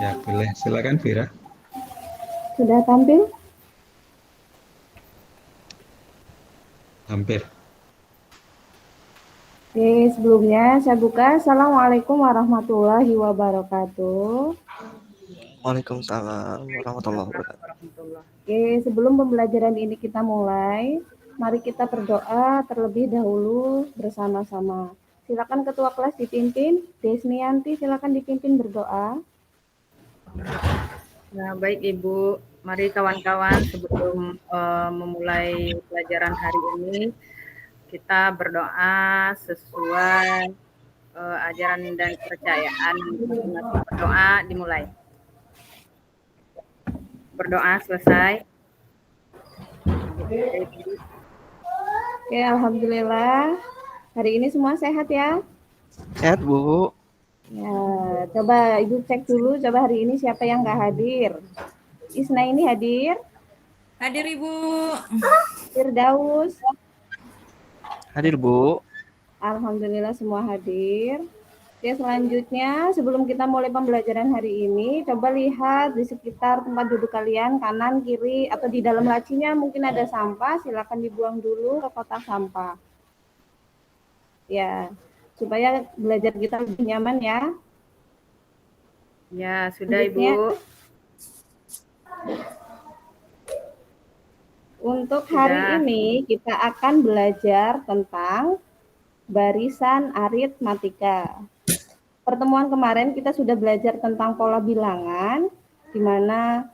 Ya, boleh. Silakan, Vira. Sudah tampil? Hampir. Oke, sebelumnya saya buka. Assalamualaikum warahmatullahi wabarakatuh. Waalaikumsalam warahmatullahi wabarakatuh. Oke, sebelum pembelajaran ini kita mulai, mari kita berdoa terlebih dahulu bersama-sama. Silakan Ketua Kelas dipimpin. Desmianti, silakan dipimpin berdoa. Nah, baik Ibu, mari kawan-kawan sebelum memulai pelajaran hari ini kita berdoa sesuai ajaran dan kepercayaan masing-masing. Berdoa dimulai. Berdoa selesai. Oke, alhamdulillah. Hari ini semua sehat ya? Sehat, Bu. Ya, coba Ibu cek dulu, coba hari ini siapa yang nggak hadir. Isna ini hadir? Hadir Ibu. Firdaus? Hadir, Bu. Alhamdulillah semua hadir. Oke, selanjutnya sebelum kita mulai pembelajaran hari ini, coba lihat di sekitar tempat duduk kalian, kanan, kiri, atau di dalam lacinya mungkin ada sampah, silakan dibuang dulu ke kotak sampah. Ya, supaya belajar kita lebih nyaman ya. Ya, sudah Selanjutnya, Ibu. untuk hari ini kita akan belajar tentang barisan aritmatika. Pertemuan kemarin kita sudah belajar tentang pola bilangan, di mana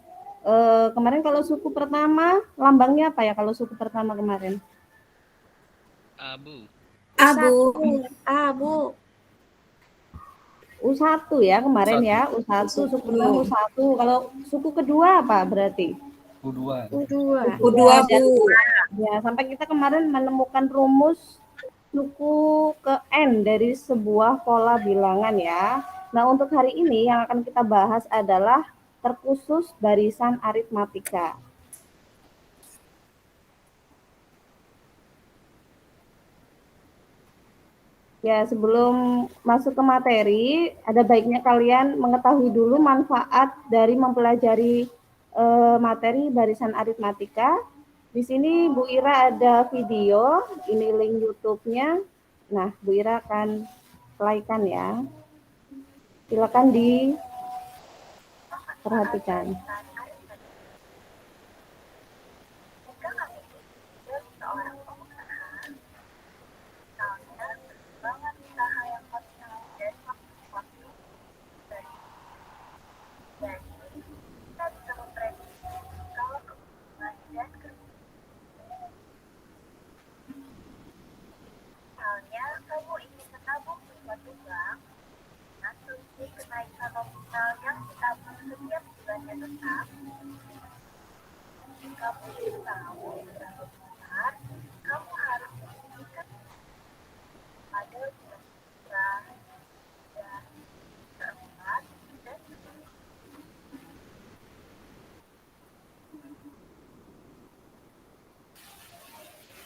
kemarin kalau suku pertama lambangnya apa ya kalau suku pertama kemarin? Abu. Abu. Abu. U1 ya kemarin ya, U1, suku pertama U1. Kalau suku kedua apa berarti? U2. U2 Dan, Bu. ya, sampai kita kemarin menemukan rumus suku ke N dari sebuah pola bilangan ya. Nah, untuk hari ini yang akan kita bahas adalah terkhusus barisan aritmatika. Ya, sebelum masuk ke materi, ada baiknya kalian mengetahui dulu manfaat dari mempelajari materi barisan aritmatika. Di sini Bu Ira ada video, ini link YouTube-nya. Nah, Bu Ira akan play-kan ya. Silakan diperhatikan.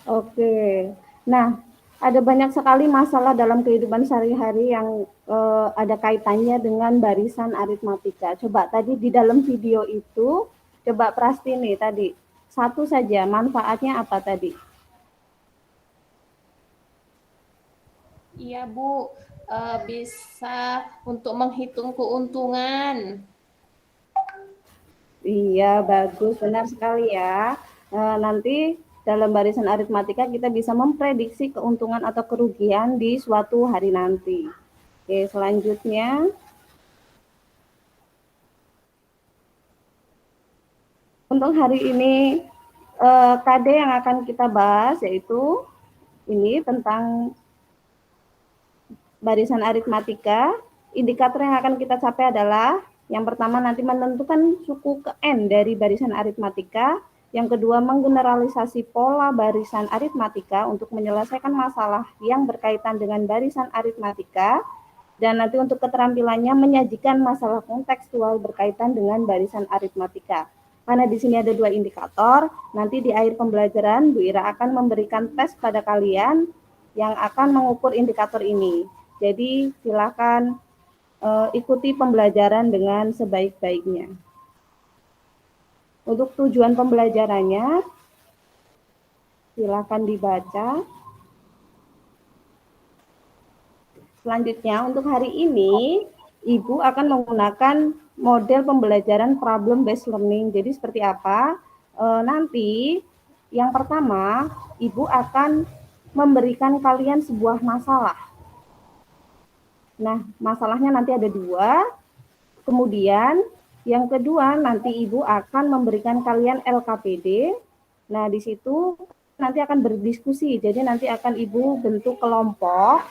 Oke, nah ada banyak sekali masalah dalam kehidupan sehari-hari yang ada kaitannya dengan barisan aritmatika. Coba tadi di dalam video itu, coba Prasti nih tadi, satu saja manfaatnya apa tadi? Iya Bu, bisa untuk menghitung keuntungan. Iya, bagus, benar sekali ya. Nanti dalam barisan aritmatika kita bisa memprediksi keuntungan atau kerugian di suatu hari nanti. Oke, selanjutnya. Untuk hari ini, KD yang akan kita bahas yaitu ini tentang barisan aritmatika. Indikator yang akan kita capai adalah yang pertama nanti menentukan suku ke N dari barisan aritmatika. Yang kedua menggeneralisasi pola barisan aritmatika untuk menyelesaikan masalah yang berkaitan dengan barisan aritmatika. Dan nanti untuk keterampilannya menyajikan masalah kontekstual berkaitan dengan barisan aritmatika. Karena di sini ada dua indikator, nanti di akhir pembelajaran Bu Ira akan memberikan tes pada kalian yang akan mengukur indikator ini. Jadi silakan ikuti pembelajaran dengan sebaik-baiknya. Untuk tujuan pembelajarannya, silakan dibaca. Selanjutnya, untuk hari ini, Ibu akan menggunakan model pembelajaran problem based learning. Jadi seperti apa? Nanti yang pertama, Ibu akan memberikan kalian sebuah masalah. Nah, masalahnya nanti ada 2. Kemudian yang kedua, nanti Ibu akan memberikan kalian LKPD. Nah, di situ nanti akan berdiskusi. Jadi nanti akan Ibu bentuk kelompok.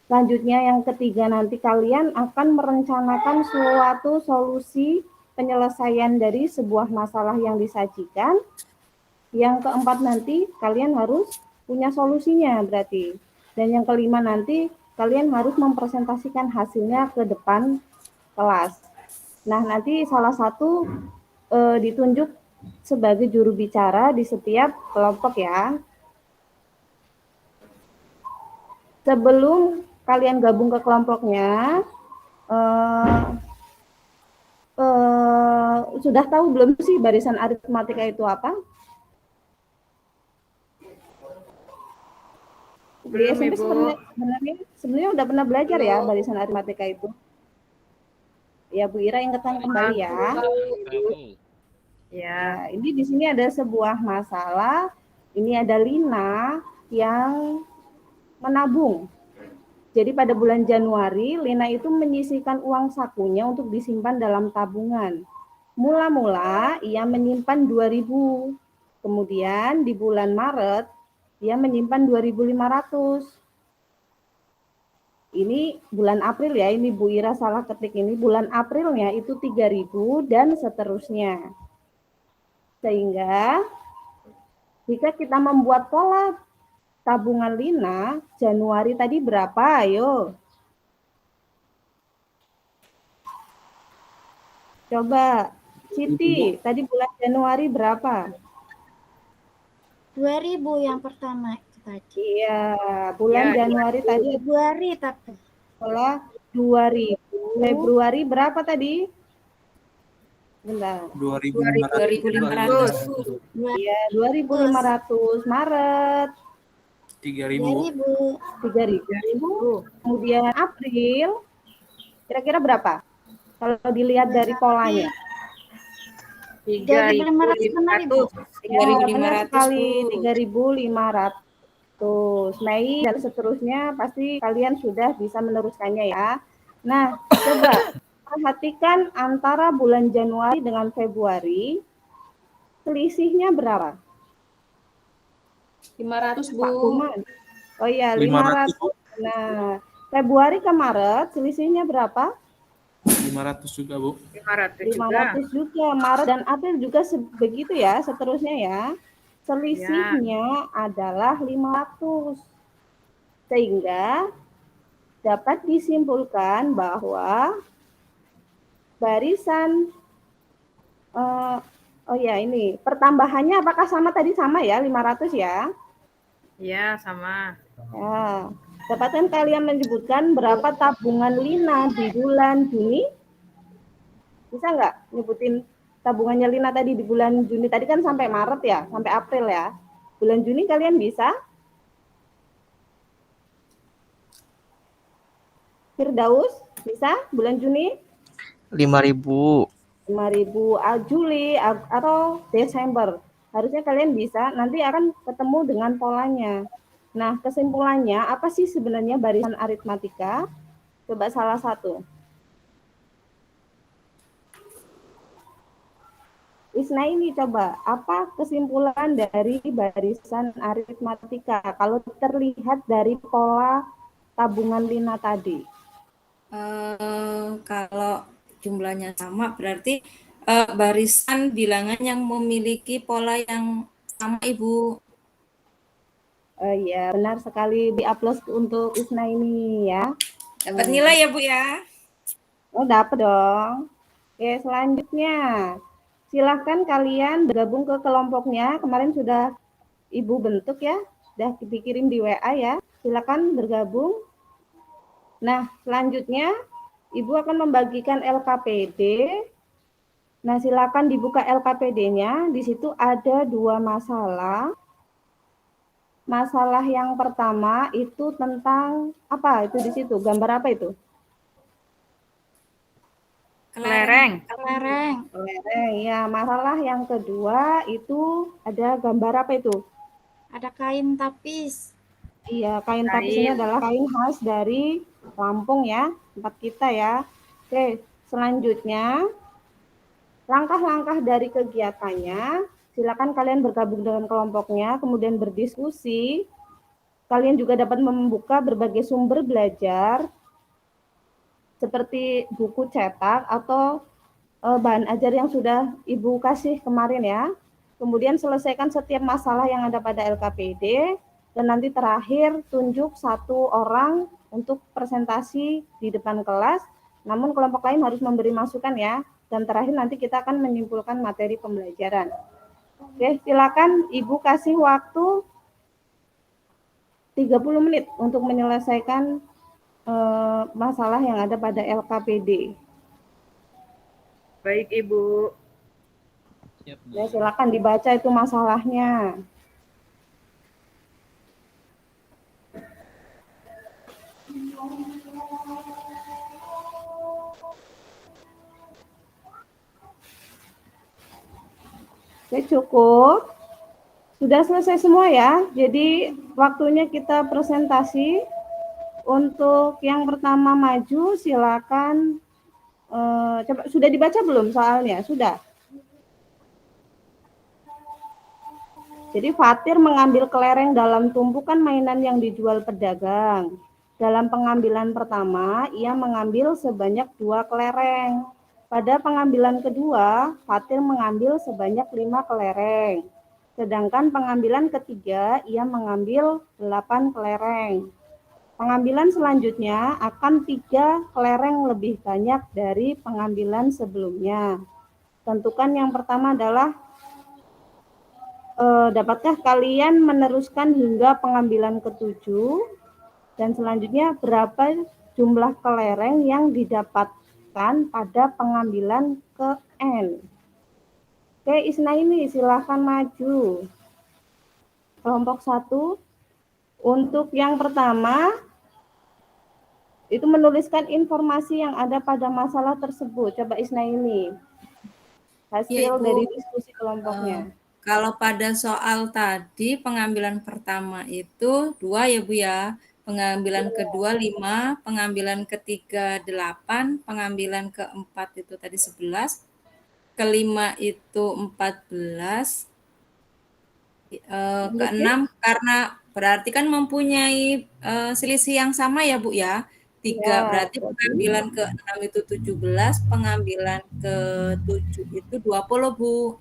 Selanjutnya yang ketiga, nanti kalian akan merencanakan suatu solusi penyelesaian dari sebuah masalah yang disajikan. Yang keempat, nanti kalian harus punya solusinya berarti. Dan yang kelima, nanti kalian harus mempresentasikan hasilnya ke depan kelas. Nah, nanti salah satu ditunjuk sebagai juru bicara di setiap kelompok ya. Sebelum kalian gabung ke kelompoknya, sudah tahu belum sih barisan aritmatika itu apa? Di SMP sebenarnya udah pernah belajar ya barisan aritmatika itu. Ya, Bu Ira ingatkan kembali ya. Ya, ini di sini ada sebuah masalah. Ini ada Lina yang menabung. Jadi pada bulan Januari, Lina itu menyisihkan uang sakunya untuk disimpan dalam tabungan. Mula-mula ia menyimpan 2.000. Kemudian di bulan Maret, ia menyimpan 2.500. Ini bulan April ya, ini Bu Ira salah ketik ini. Bulan Aprilnya itu 3.000 dan seterusnya. Sehingga jika kita membuat pola tabungan Lina, Januari tadi berapa? Ayo. Coba, Siti, tadi bulan Januari berapa? 2.000 yang pertama itu tadi. Iya, bulan Januari tadi Februari tapi. setelah 2.000. Februari berapa tadi? Bentar. 2.500. Iya, 2.500. Maret 3.000. 3.000. Kemudian April, kira-kira berapa? Kalau dilihat dari polanya. 3.500. 3.500 kali 3.500. Mei dan seterusnya pasti kalian sudah bisa meneruskannya ya. Nah, coba perhatikan antara bulan Januari dengan Februari, selisihnya berapa? 500, Bu. Pak Kuman. Oh iya, 500. Nah, Februari ke Maret selisihnya berapa? 500 juga, Bu. 500 juga. Maret dan April juga begitu ya, seterusnya ya. Selisihnya adalah 500. Sehingga dapat disimpulkan bahwa barisan ini pertambahannya apakah sama tadi, sama ya, 500 ya? Iya, sama. Ya. Dapatkan kalian menyebutkan berapa tabungan Lina di bulan Juni? Bisa nggak nyebutin tabungannya Lina tadi di bulan Juni? Tadi kan sampai Maret ya, sampai April ya. Bulan Juni kalian bisa? Firdaus, bisa bulan Juni? 5.000. 5.000. Juli atau Desember. Harusnya kalian bisa, nanti akan ketemu dengan polanya. Nah, kesimpulannya, apa sih sebenarnya barisan aritmatika? Coba salah satu. Isna ini coba, apa kesimpulan dari barisan aritmatika? Kalau terlihat dari pola tabungan Lina tadi. Kalau jumlahnya sama berarti barisan bilangan yang memiliki pola yang sama, Ibu. Iya, benar sekali. Di plus untuk Isna ini ya. Dapat nilai ya, Bu ya? Oh, dapat dong. Oke, selanjutnya. Silahkan kalian bergabung ke kelompoknya. Kemarin sudah Ibu bentuk ya. Sudah dikirim di WA ya. Silakan bergabung. Nah, selanjutnya Ibu akan membagikan LKPD. Nah, silakan dibuka LKPD-nya. Di situ ada 2 masalah. Masalah yang pertama itu tentang apa? Itu di situ. Gambar apa itu? Kelereng. Kelereng. Kelereng. Ya, masalah yang kedua itu ada gambar apa itu? Ada kain tapis. Iya, kain tapis ini adalah kain khas dari Lampung ya, tempat kita ya. Oke, selanjutnya langkah-langkah dari kegiatannya. Silakan kalian bergabung dengan kelompoknya, kemudian berdiskusi. Kalian juga dapat membuka berbagai sumber belajar seperti buku cetak atau bahan ajar yang sudah Ibu kasih kemarin ya. Kemudian selesaikan setiap masalah yang ada pada LKPD dan nanti terakhir tunjuk 1 orang untuk presentasi di depan kelas. Namun kelompok lain harus memberi masukan ya. Dan terakhir nanti kita akan menyimpulkan materi pembelajaran. Oke, silakan Ibu kasih waktu 30 menit untuk menyelesaikan masalah yang ada pada LKPD. Baik, Ibu. Siap, Bu. Ya, silakan dibaca itu masalahnya. Oke, cukup. Sudah selesai semua ya. Jadi waktunya kita presentasi. Untuk yang pertama maju, silakan. Coba sudah dibaca belum soalnya? Sudah. Jadi Fatir mengambil kelereng dalam tumpukan mainan yang dijual pedagang. Dalam pengambilan pertama, ia mengambil sebanyak 2 kelereng. Pada pengambilan kedua, Fatir mengambil sebanyak 5 kelereng. Sedangkan pengambilan ketiga, ia mengambil 8 kelereng. Pengambilan selanjutnya akan 3 kelereng lebih banyak dari pengambilan sebelumnya. Tentukan yang pertama adalah dapatkah kalian meneruskan hingga pengambilan ke-7 dan selanjutnya berapa jumlah kelereng yang didapatkan pada pengambilan ke-N. Oke, Isnaini silahkan maju. Kelompok 1. Untuk yang pertama itu menuliskan informasi yang ada pada masalah tersebut. Coba Isnaini. Hasil Ya, Ibu. dari diskusi kelompoknya. Kalau pada soal tadi pengambilan pertama itu 2 ya Bu ya. Pengambilan kedua 5, pengambilan ketiga 8, pengambilan keempat itu tadi 11, kelima itu 14, keenam karena berarti kan mempunyai selisih yang sama ya Bu ya. 3 Ya, berarti pengambilan ke-6 itu 17, pengambilan ke-7 itu 20 Bu.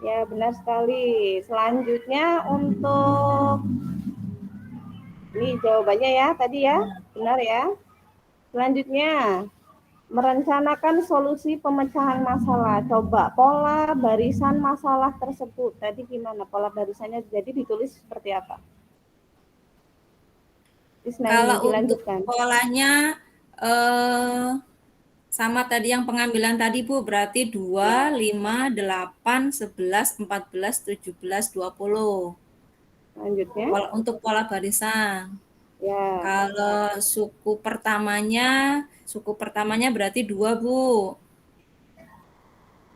Ya, benar sekali. Selanjutnya untuk ini jawabannya ya tadi ya. Benar ya. Selanjutnya merencanakan solusi pemecahan masalah. Coba pola barisan masalah tersebut. Tadi gimana pola barisannya? Jadi ditulis seperti apa? Kalau untuk dilanjutkan. polanya sama tadi yang pengambilan tadi Bu, berarti 2, 5, 8, 11, 14, 17, 20. Selanjutnya. Untuk pola barisan. Ya. Kalau suku pertamanya berarti 2 Bu.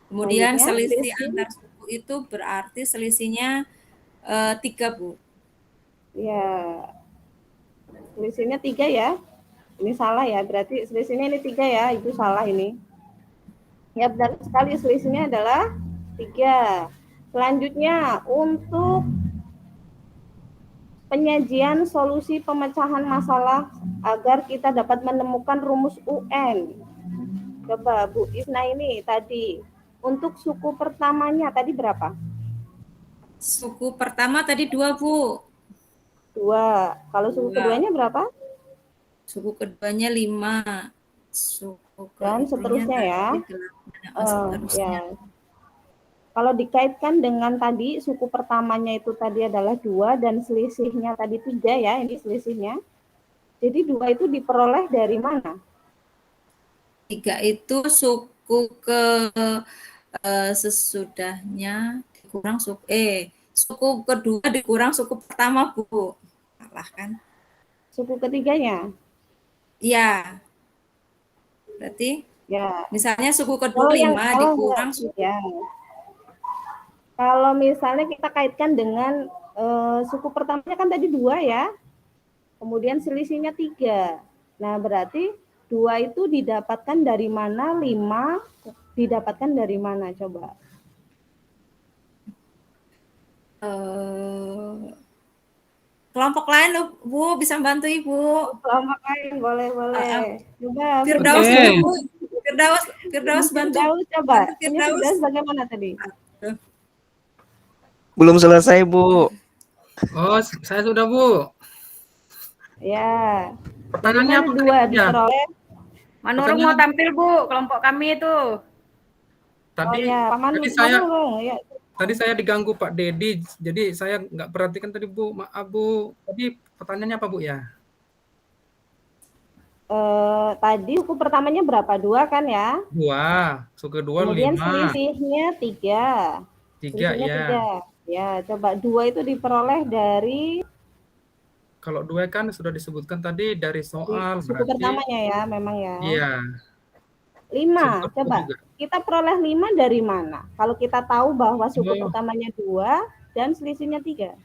Kemudian selisih antar suku itu berarti selisihnya 3 Bu. Ya. Selisihnya 3 ya. Ini salah ya, berarti selisihnya ini 3 ya, itu salah ini. Ya benar sekali, selisihnya adalah 3. Selanjutnya, untuk penyajian solusi pemecahan masalah agar kita dapat menemukan rumus UN. Coba Bu Isna ini tadi, untuk suku pertamanya tadi berapa? Suku pertama tadi 2 Bu. 2. Kalau suku keduanya berapa? Suku keduanya 5. Dan seterusnya ya. Seterusnya. Ya. Kalau dikaitkan dengan tadi suku pertamanya itu tadi adalah 2 dan selisihnya tadi 3 ya, ini selisihnya. Jadi 2 itu diperoleh dari mana? 3 itu suku ke sesudahnya dikurang suku kedua dikurang suku pertama, Bu. Salah kan? Suku ketiganya. Iya. Berarti Ya. misalnya suku Kalau kedua 5 yang dikurang suku. ya. Kalau misalnya kita kaitkan dengan suku pertamanya kan tadi 2 ya. Kemudian selisihnya 3. Nah, berarti 2 itu didapatkan dari mana? 5 didapatkan dari mana? Coba. Kelompok lain loh, Bu, bisa bantu Ibu. Kelompok lain, boleh. Coba. Firdaus Oke. dulu, Bu. Firdaus bantu. Firdaus coba. Bantu Ini Firdaus. Firdaus bagaimana tadi? Belum selesai, Bu. Oh, saya sudah, Bu. Ya. Pertanyaannya apa Dua tadi, Bu, ya? diperoleh. Manurung mau tampil, Bu, kelompok kami itu. Tadi, Oh ya, Paman Manurung, ya. tadi saya diganggu Pak Dedi, jadi saya nggak perhatikan tadi, Bu. Maaf, Bu. Tadi pertanyaannya apa, Bu, ya? Tadi suku pertamanya berapa? 2 kan ya? 2. Suku kedua Kemudian 5. selisihnya 3. 3, Selisihnya ya. 3. Ya, coba 2 itu diperoleh dari Kalau 2 kan sudah disebutkan tadi dari soal. suku Berarti, pertamanya ya, memang ya. iya. 5, Suku coba. juga. Kita peroleh 5 dari mana? Kalau kita tahu bahwa suku Oh. pertamanya 2 dan selisihnya 3.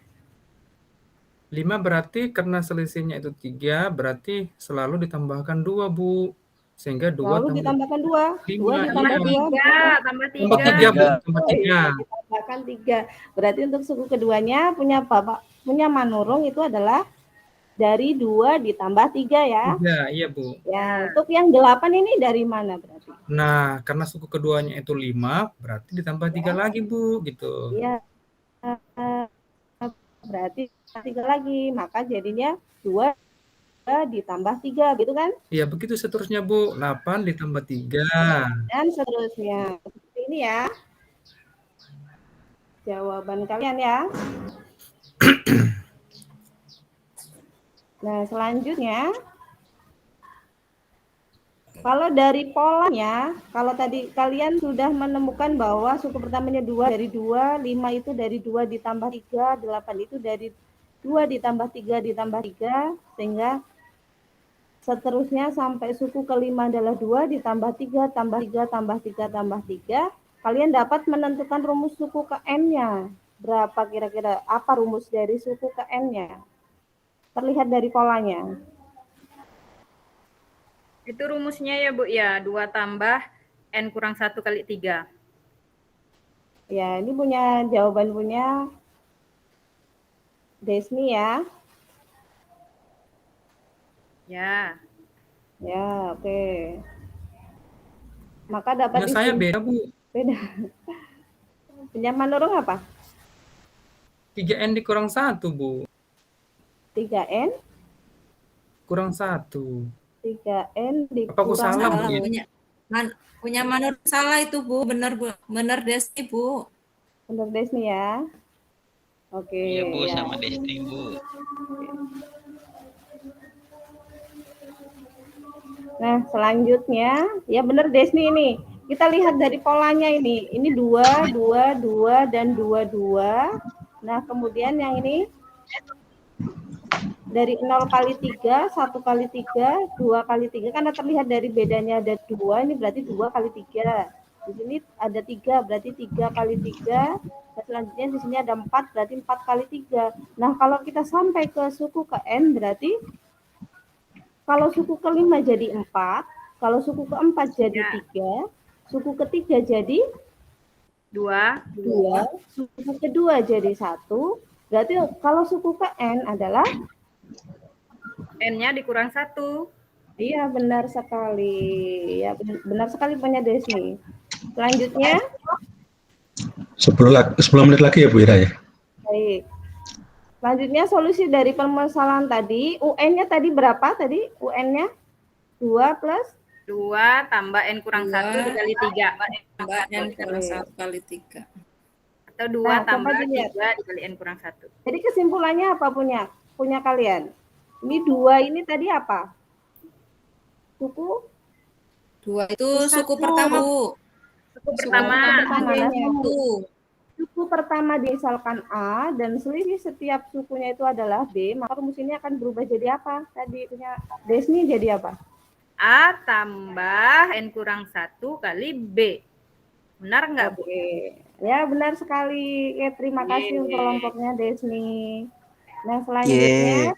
5 berarti karena selisihnya itu 3, berarti selalu ditambahkan 2, Bu. Sehingga 2 Lalu ditambahkan 2. 2 5, ditambah iya. 2. Tambah Tambah 3. 3, Bu. Tambah 3. Ditambahkan 3. Berarti untuk suku keduanya punya Manurung itu adalah dari 2 ditambah 3 ya. 3, iya, Bu. Ya, untuk yang 8 ini dari mana berarti? Nah, karena suku keduanya itu 5, berarti ditambah 3 lagi, Bu, gitu. Iya. Berarti 3 lagi, maka jadinya 2 ditambah 3, gitu kan? Iya, begitu seterusnya, Bu. 8 ditambah 3. Dan seterusnya. Seperti ini ya. Jawaban kalian ya. Nah, selanjutnya, kalau dari polanya, kalau tadi kalian sudah menemukan bahwa suku pertamanya 2 dari 2, 5 itu dari 2 ditambah 3, 8 itu dari 2 ditambah 3 ditambah 3, sehingga seterusnya sampai suku kelima adalah 2 ditambah 3, tambah 3, tambah 3, tambah 3. Kalian dapat menentukan rumus suku ke N-nya. Berapa kira-kira? Apa rumus dari suku ke N-nya? Terlihat dari polanya. Itu rumusnya ya, Bu, ya. 2 tambah N kurang 1 kali 3. Ya, ini punya jawaban punya Desmi ya. Ya. Ya, oke. Maka dapat Punya saya beda, Bu. beda. Punya Manurung apa? 3N dikurang 1, Bu. 3N. Kurang 1. 3N Apa aku dikurang salah, Salah, Bu? punya Manur salah itu, Bu. Benar, Bu. Benar Desti, Bu. Benar Desmi ya. Oke. Iya, Bu, ya. sama Desti, Bu. Nah, selanjutnya, ya benar Desmi ini. Kita lihat dari polanya ini. Ini 2, 2, 2, dan 2, 2. Nah, kemudian yang ini dari 0 kali 3, 1 kali 3, 2 kali 3. Karena terlihat dari bedanya ada 2, ini berarti 2 kali 3. Di sini ada 3, berarti 3 kali 3. Dan selanjutnya di sini ada 4, berarti 4 kali 3. Nah, kalau kita sampai ke suku ke N, berarti kalau suku kelima jadi 4, kalau suku keempat jadi 3, suku ketiga jadi 2. 2, suku kedua jadi 1. Berarti kalau suku ke N adalah N-nya dikurang 1. iya, benar sekali. Ya, benar sekali punya Desmi. Selanjutnya, 10 menit lagi ya Bu Ira ya. baik. Selanjutnya solusi dari permasalahan tadi, UN-nya tadi berapa tadi? UN-nya 2 plus 2 tambah N kurang 1 2 dikali 3. Tambah N kurang 1 kali 3. Atau 2 Nah, tambah coba dilihat. 3 dikali N kurang 1. Jadi kesimpulannya apa punya kalian? Ini 2 ini tadi apa? Suku 2 itu Satu. suku pertama, Bu. Suku Suku pertama. pertama. adanya. Nah, suku pertama misalkan A dan selisih setiap sukunya itu adalah B, maka rumus ini akan berubah jadi apa? Tadi punya Desni jadi apa? A tambah N kurang 1 kali B. Benar nggak, Bu? Oke. Ya, benar sekali. Oke, terima kasih untuk kelompoknya Desni. Nah, selanjutnya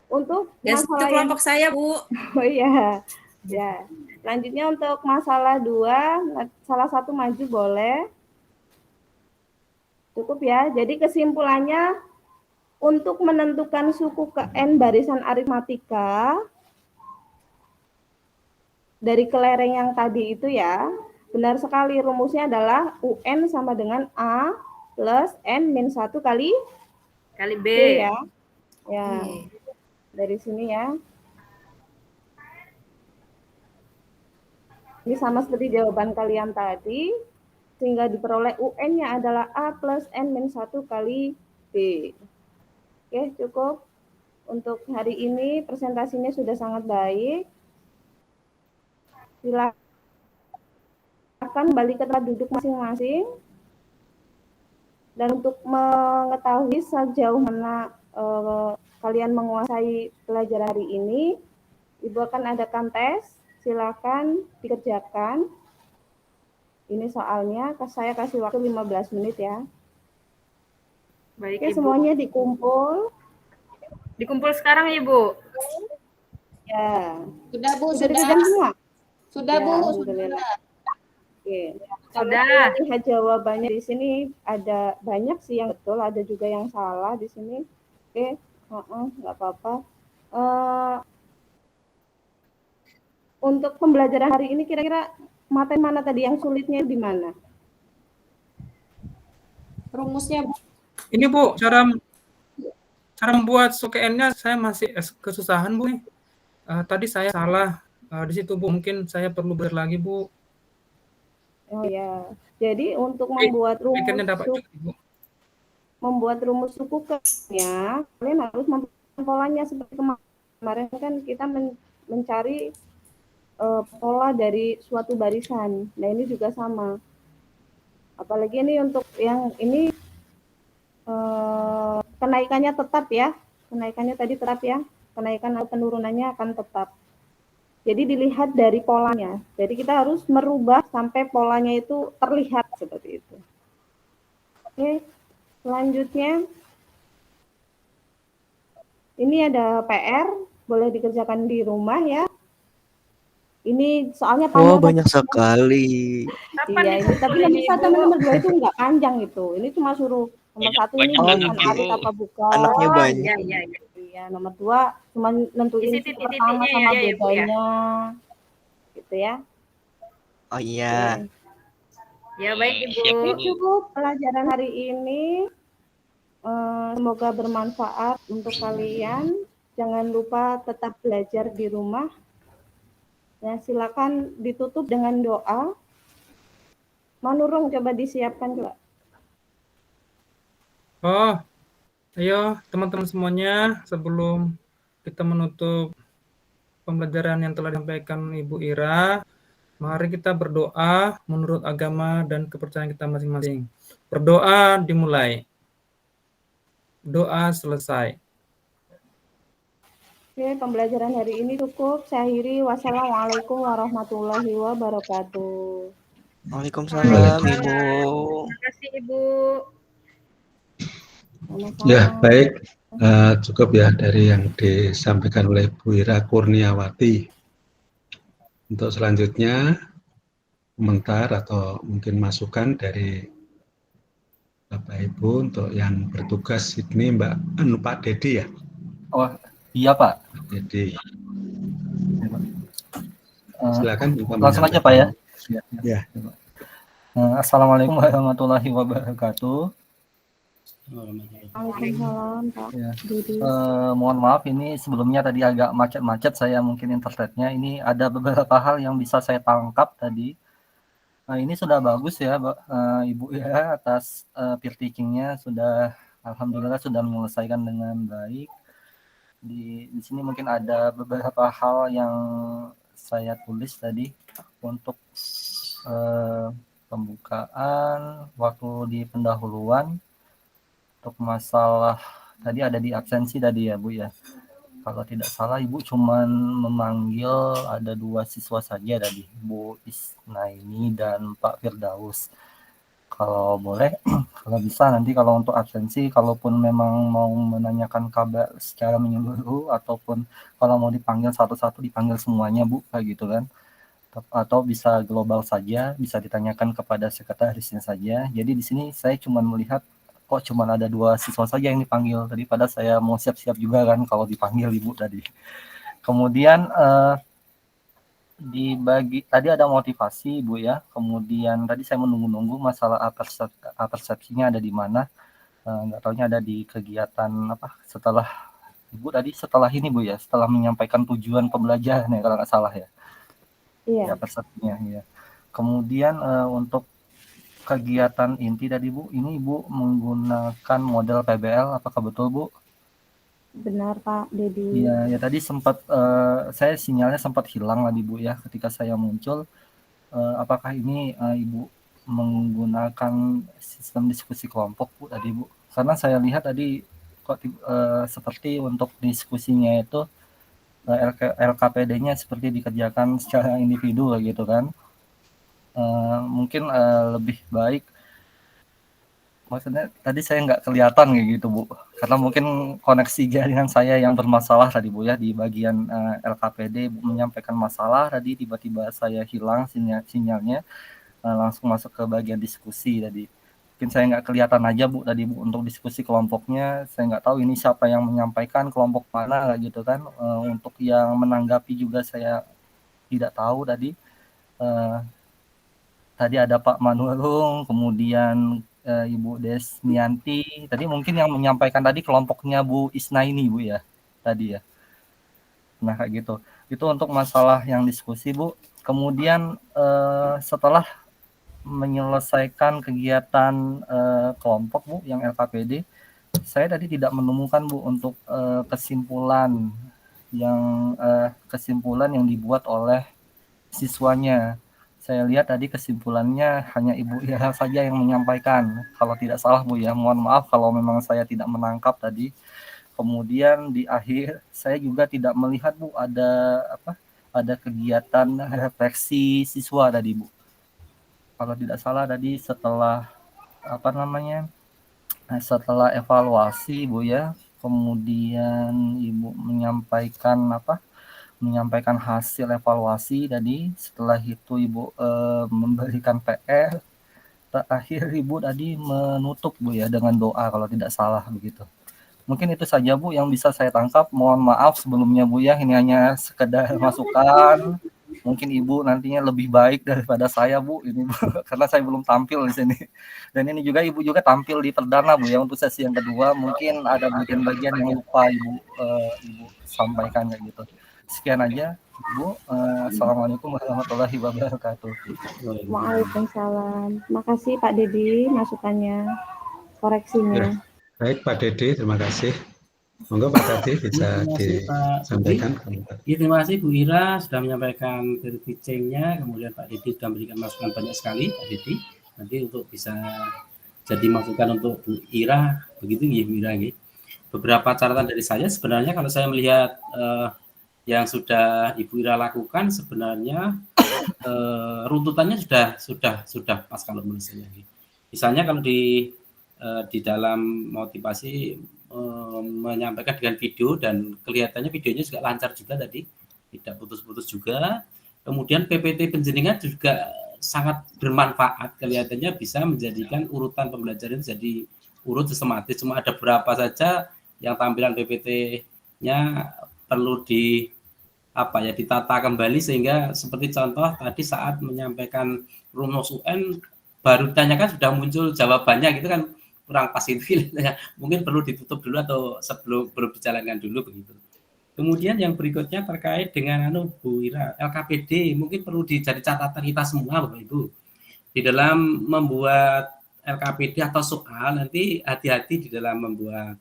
untuk Des itu masalah yang kelompok saya, Bu. oh iya. Ya. Selanjutnya untuk masalah 2, salah satu maju boleh. Cukup ya. Jadi kesimpulannya untuk menentukan suku ke N barisan aritmatika dari kelereng yang tadi itu ya, benar sekali rumusnya adalah UN sama dengan A plus N min 1 kali Kali B. B ya. Ya, Oke. dari sini ya. Ini sama seperti jawaban kalian tadi, sehingga diperoleh UN-nya adalah A plus N min 1 kali B. Oke, cukup. Untuk hari ini presentasinya sudah sangat baik. Silakan kembali ke tempat duduk masing-masing. Dan untuk mengetahui sejauh mana kalian menguasai pelajaran hari ini, Ibu akan adakan tes. Silakan dikerjakan. Ini soalnya saya kasih waktu 15 menit ya. Baik, Oke, Ibu. semuanya dikumpul. Dikumpul sekarang, Ibu. Ya. Sudah, Bu, Sudah sudah. dikerjakan semua? Sudah, Ya, Bu, alhamdulillah. sudah. Oke. Kalau Sudah. lihat jawabannya di sini ada banyak sih yang betul, ada juga yang salah di sini. Oke, nggak apa-apa. Untuk pembelajaran hari ini kira-kira materi mana tadi yang sulitnya di mana? Rumusnya, Bu. Ini Bu, cara membuat SUKN-nya saya masih kesusahan Bu nih. Tadi saya salah di situ Bu, mungkin saya perlu belajar lagi Bu. Oh ya. Jadi untuk membuat Pikirnya dapat juga Bu. suku ke-nya, kalian harus membuat polanya seperti kemarin kan kita mencari pola dari suatu barisan. Nah, ini juga sama. Apalagi ini untuk yang ini kenaikannya tetap ya. Kenaikannya tadi tetap ya. Kenaikan atau penurunannya akan tetap. Jadi dilihat dari polanya. Jadi kita harus merubah sampai polanya itu terlihat seperti itu. Oke, selanjutnya ini ada PR, boleh dikerjakan di rumah ya. Ini soalnya panjang. Oh, banyak sekali. Kapan Iya, ini tapi nomor 1 sama nomor 2 itu enggak panjang itu. Ini cuma suruh nomor 1 ini barisan arit apa bukan. Anaknya Oh, banyak. iya. Iya, nomor 2 cuma nentuin Isi suku titik-titiknya pertama ya, sama ya, Bu, ya. bedanya. Gitu ya. Oh iya. Ya, baik, Ibu. Oke, cukup pelajaran hari ini. Semoga bermanfaat untuk kalian. Jangan lupa tetap belajar di rumah. Ya, silakan ditutup dengan doa. Manurung coba disiapkan coba. Oh, ayo teman-teman semuanya, sebelum kita menutup pembelajaran yang telah disampaikan Ibu Ira, mari kita berdoa menurut agama dan kepercayaan kita masing-masing. Berdoa dimulai. Doa selesai. Oke, pembelajaran hari ini cukup. Saya akhiri. Wassalamualaikum warahmatullahi wabarakatuh. Waalaikumsalam, Ibu. Terima kasih, Ibu. Sama-sama. Ya, baik. Cukup ya dari yang disampaikan oleh Bu Ira Kurniawati. Untuk selanjutnya, komentar atau mungkin masukan dari Bapak Ibu untuk yang bertugas ini Pak Dedi ya? Oh iya Pak. Jadi silakan langsung aja Pak ya. Ya. Assalamualaikum warahmatullahi wabarakatuh. Waalaikumsalam Pak. Ya. Dudi. Mohon maaf ini sebelumnya tadi agak macet-macet saya mungkin internetnya. Ini ada beberapa hal yang bisa saya tangkap tadi. Ini sudah bagus ya Ibu ya atas peer teaching-nya sudah alhamdulillah sudah menyelesaikan dengan baik. Di sini mungkin ada beberapa hal yang saya tulis tadi untuk pembukaan waktu di pendahuluan untuk masalah tadi ada di absensi tadi ya Bu ya. Kalau tidak salah Ibu cuman memanggil ada 2 siswa saja tadi, Bu Isnaini dan Pak Firdaus. Kalau boleh, kalau bisa nanti kalau untuk absensi, kalaupun memang mau menanyakan kabar secara menyeluruh ataupun kalau mau dipanggil satu-satu dipanggil semuanya Bu, kayak gitu kan. Atau bisa global saja, bisa ditanyakan kepada sekretarisnya saja. Jadi di sini saya cuma melihat kok cuma ada 2 siswa saja yang dipanggil, daripada saya mau siap-siap juga kan kalau dipanggil Ibu tadi. Kemudian dibagi tadi ada motivasi Bu ya, kemudian tadi saya menunggu-nunggu masalah persepsinya ada di mana, nggak taunya ada di kegiatan apa setelah Ibu tadi setelah ini Bu ya, setelah menyampaikan tujuan pembelajaran ya kalau nggak salah ya. Iya. Ya persepsinya ya. Kemudian untuk kegiatan inti tadi Bu, ini Ibu menggunakan model PBL, apakah betul Bu? Benar Pak Dedi. Iya, ya tadi sempat saya sinyalnya sempat hilang tadi Bu ya ketika saya muncul. Apakah ini Ibu menggunakan sistem diskusi kelompok Bu tadi Bu? Karena saya lihat tadi kok seperti untuk diskusinya itu LKPD-nya seperti dikerjakan secara individu gitu kan. Mungkin lebih baik maksudnya tadi saya nggak kelihatan kayak gitu Bu, karena mungkin koneksi jaringan saya yang bermasalah tadi Bu ya di bagian LKPD Bu menyampaikan masalah tadi tiba-tiba saya hilang sinyalnya langsung masuk ke bagian diskusi tadi. Mungkin saya nggak kelihatan aja Bu tadi Bu untuk diskusi kelompoknya, saya nggak tahu ini siapa yang menyampaikan kelompok mana gitu kan. Untuk yang menanggapi juga saya tidak tahu tadi. Tadi ada Pak Manurung, kemudian Ibu Desmianti. Tadi mungkin yang menyampaikan tadi kelompoknya Bu Isnaini Bu ya, tadi ya. Nah kayak gitu. Itu untuk masalah yang diskusi Bu. Kemudian setelah menyelesaikan kegiatan kelompok Bu yang LKPD, saya tadi tidak menemukan Bu untuk kesimpulan yang dibuat oleh siswanya. Saya lihat tadi kesimpulannya hanya Ibu Ira saja yang menyampaikan. Kalau tidak salah Bu ya, mohon maaf kalau memang saya tidak menangkap tadi. Kemudian di akhir saya juga tidak melihat Bu ada kegiatan refleksi siswa tadi Bu. Kalau tidak salah tadi setelah setelah evaluasi Bu ya, kemudian Ibu menyampaikan hasil evaluasi tadi. Setelah itu Ibu memberikan PR. Terakhir Ibu tadi menutup Bu ya dengan doa kalau tidak salah begitu. Mungkin itu saja Bu yang bisa saya tangkap. Mohon maaf sebelumnya Bu ya, ini hanya sekedar masukan. Mungkin Ibu nantinya lebih baik daripada saya Bu ini Bu, karena saya belum tampil di sini. Dan ini juga Ibu juga tampil di perdana Bu ya untuk sesi yang kedua. Mungkin ada bagian-bagian yang lupa Ibu sampaikan kayak gitu. Sekian aja Bu. Assalamualaikum warahmatullahi wabarakatuh. Waalaikumsalam. Terima kasih Pak Dedi masukannya, koreksinya. Ya. Baik Pak Dedi, terima kasih. Monggo Pak Dedi bisa disampaikan. Ya, terima kasih Bu Ira sudah menyampaikan dari teaching-nya, kemudian Pak Dedi sudah memberikan masukan banyak sekali Pak Dedi. Nanti untuk bisa jadi masukan untuk Bu Ira, begitu ya Bu Ira. Beberapa catatan dari saya sebenarnya kalau saya melihat yang sudah Ibu Ira lakukan sebenarnya runtutannya sudah pas kalau menurut saya. Misalnya kalau di dalam motivasi menyampaikan dengan video dan kelihatannya videonya juga lancar juga tadi, tidak putus-putus juga. Kemudian PPT penjenengan juga sangat bermanfaat, kelihatannya bisa menjadikan urutan pembelajaran jadi urut sistematis. Cuma ada berapa saja yang tampilan PPT-nya perlu ditata kembali sehingga seperti contoh tadi saat menyampaikan rumus UN baru ditanyakan sudah muncul jawabannya gitu kan, kurang pas itu. Mungkin perlu ditutup dulu atau sebelum dijalankan dulu begitu. Kemudian yang berikutnya terkait dengan Bu Ira, LKPD mungkin perlu dijadi catatan kita semua Bapak Ibu. Di dalam membuat LKPD atau soal nanti hati-hati di dalam membuat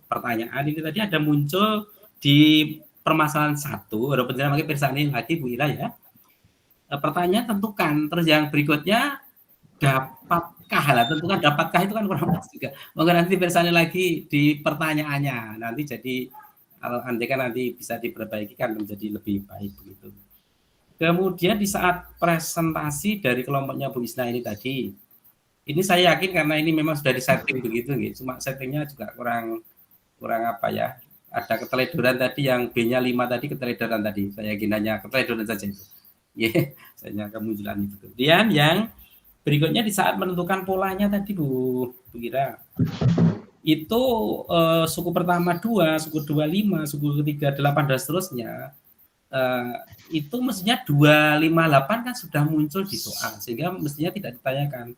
pertanyaan ini tadi ada muncul di permasalahan 1, ada penjelasan lagi pirsani lagi Bu Ira ya. Pertanyaan tentukan, terus yang berikutnya dapatkah lah, tentukan dapatkah itu kan kurang pas juga. Mungkin nanti pirsani lagi di pertanyaannya, nanti jadi kalau andai kan nanti bisa diperbaiki kan menjadi lebih baik begitu. Kemudian di saat presentasi dari kelompoknya Bu Isna ini tadi, ini saya yakin karena ini memang sudah disetting begitu, gitu. Cuma settingnya juga kurang apa ya, ada keteledoran tadi yang B-nya 5 tadi keteledoran tadi, saya yakin hanya keteledoran saja itu. Ya, saya kemunculan itu. Kemudian yang berikutnya di saat menentukan polanya tadi Bu Ira, itu suku pertama 2, suku 25, suku ketiga 8 dan seterusnya, itu mestinya 258 kan sudah muncul di soal, sehingga mestinya tidak ditanyakan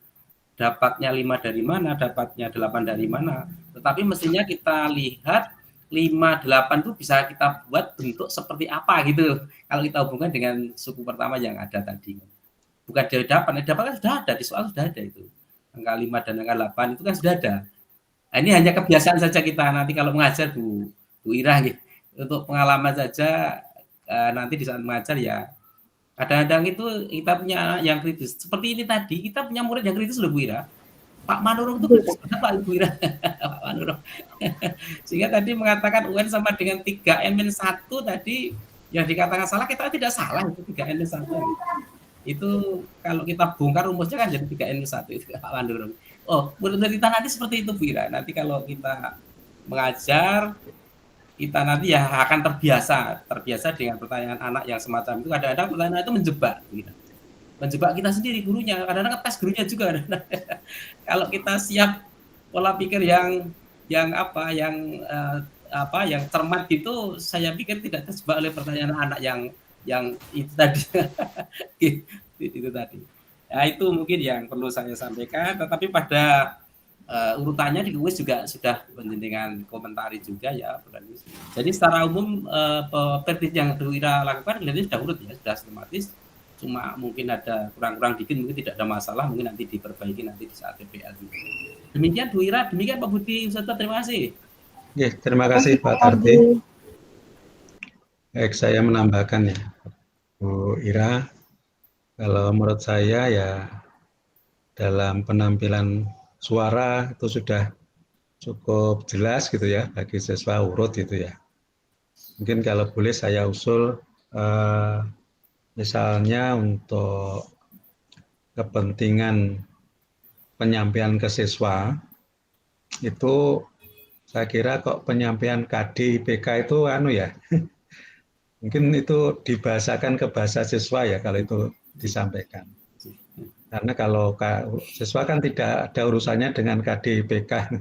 dapatnya 5 dari mana, dapatnya 8 dari mana, tetapi mestinya kita lihat 5, 8 itu bisa kita buat bentuk seperti apa gitu, kalau kita hubungkan dengan suku pertama yang ada tadi. Bukan dari dapat kan sudah ada, di soal sudah ada itu. Angka 5 dan angka 8 itu kan sudah ada. Nah, ini hanya kebiasaan saja kita, nanti kalau mengajar Bu Ira gitu. Untuk pengalaman saja, nanti di saat mengajar ya, kadang-kadang itu kita punya anak yang kritis. Seperti ini tadi, kita punya murid yang kritis loh Bu Ira. Pak Manurung itu kritis berapa Bu Ira? Pak Manurung. Sehingga tadi mengatakan UN sama dengan 3N-1 tadi, yang dikatakan salah, kita tidak salah itu 3N-1. Itu kalau kita bongkar rumusnya kan jadi 3N-1 itu Pak Manurung. Oh, menurut kita nanti seperti itu Bu Ira. Nanti kalau kita mengajar, kita nanti ya akan terbiasa dengan pertanyaan anak yang semacam itu. Kadang-kadang pertanyaan itu menjebak kita sendiri gurunya, kadang-kadang tes gurunya juga. Kalau kita siap pola pikir yang cermat gitu, saya pikir tidak terjebak oleh pertanyaan anak yang itu tadi. itu tadi. Ya, itu mungkin yang perlu saya sampaikan, tetapi pada urutannya di kuis juga sudah dengan komentari juga ya. Jadi secara umum pertis yang Bu Ira lakukan kelihatannya sudah urut ya, sudah sistematis. Cuma mungkin ada kurang-kurang dikit, mungkin tidak ada masalah, mungkin nanti diperbaiki nanti di saat PPL. Demikian Bu Ira, demikian Pak Budi Ustadz, terima kasih. Ya, terima kasih Pak Tardi. Baik, saya menambahkan ya Bu Ira, kalau menurut saya ya dalam penampilan suara itu sudah cukup jelas gitu ya bagi siswa urut gitu ya. Mungkin kalau boleh saya usul misalnya untuk kepentingan penyampaian ke siswa itu saya kira kok penyampaian KD IPK itu ya mungkin itu dibahasakan ke bahasa siswa ya kalau itu disampaikan. Karena kalau siswa kan tidak ada urusannya dengan KD IPK.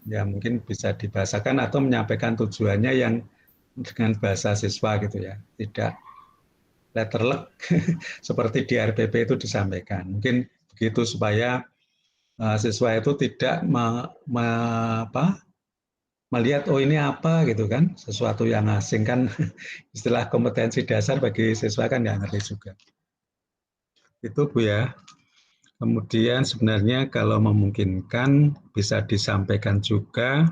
Ya mungkin bisa dibahasakan atau menyampaikan tujuannya yang dengan bahasa siswa gitu ya. Tidak letterlek seperti di RPP itu disampaikan. Mungkin begitu supaya siswa itu tidak melihat oh ini apa gitu kan, sesuatu yang asing kan. Istilah kompetensi dasar bagi siswa kan nggak ngerti juga. Itu Bu ya. Kemudian sebenarnya kalau memungkinkan bisa disampaikan juga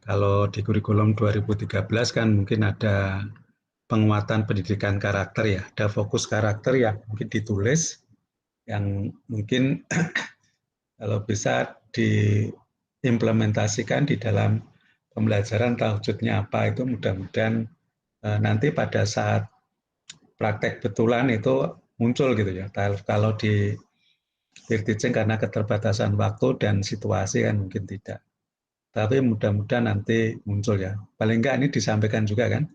kalau di kurikulum 2013 kan mungkin ada penguatan pendidikan karakter ya, ada fokus karakter yang mungkin ditulis yang mungkin kalau bisa diimplementasikan di dalam pembelajaran wujudnya apa itu mudah-mudahan nanti pada saat praktek betulan itu muncul gitu ya. Kalau di peer teaching karena keterbatasan waktu dan situasi kan mungkin tidak. Tapi mudah-mudahan nanti muncul ya. Paling enggak ini disampaikan juga kan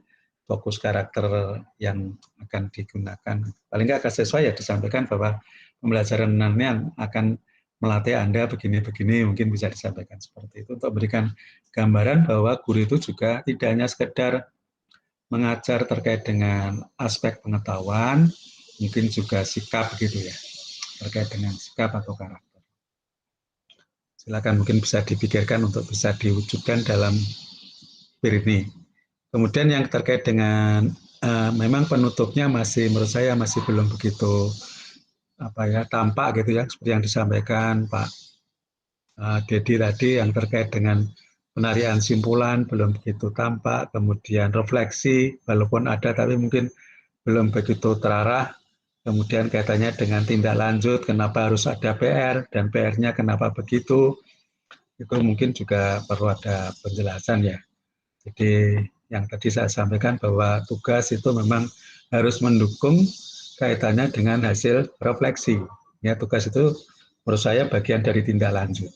fokus karakter yang akan digunakan. Paling enggak ke siswa ya disampaikan bahwa pembelajaran ini akan melatih Anda begini-begini, mungkin bisa disampaikan seperti itu untuk memberikan gambaran bahwa guru itu juga tidak hanya sekedar mengajar terkait dengan aspek pengetahuan, mungkin juga sikap gitu ya, terkait dengan sikap atau karakter. Silakan mungkin bisa dipikirkan untuk bisa diwujudkan dalam peer ini. Kemudian yang terkait dengan memang penutupnya masih menurut saya masih belum begitu tampak gitu ya, seperti yang disampaikan Pak Dedi tadi yang terkait dengan penarian simpulan belum begitu tampak, kemudian refleksi walaupun ada tapi mungkin belum begitu terarah, kemudian kaitannya dengan tindak lanjut, kenapa harus ada PR dan PR-nya kenapa begitu, itu mungkin juga perlu ada penjelasan ya. Jadi yang tadi saya sampaikan bahwa tugas itu memang harus mendukung kaitannya dengan hasil refleksi. Ya, tugas itu menurut saya bagian dari tindak lanjut.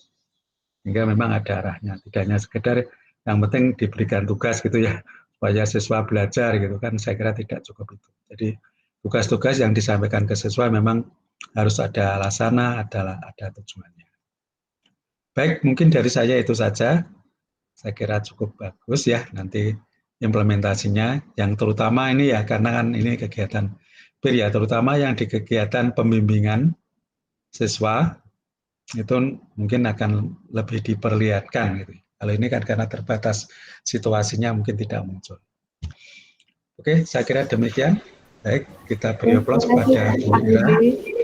Sehingga memang ada arahnya, tidak hanya sekedar yang penting diberikan tugas gitu ya, supaya siswa belajar gitu kan, saya kira tidak cukup itu. Jadi tugas-tugas yang disampaikan ke siswa memang harus ada alasannya, ada tujuannya. Baik, mungkin dari saya itu saja. Saya kira cukup bagus ya nanti implementasinya, yang terutama ini ya karena kan ini kegiatan PIR ya, terutama yang di kegiatan pembimbingan siswa itu mungkin akan lebih diperlihatkan gitu. Kalau ini kan karena terbatas situasinya mungkin tidak muncul. Oke, saya kira demikian. Baik, kita beri aplaus kepada Bu Ira.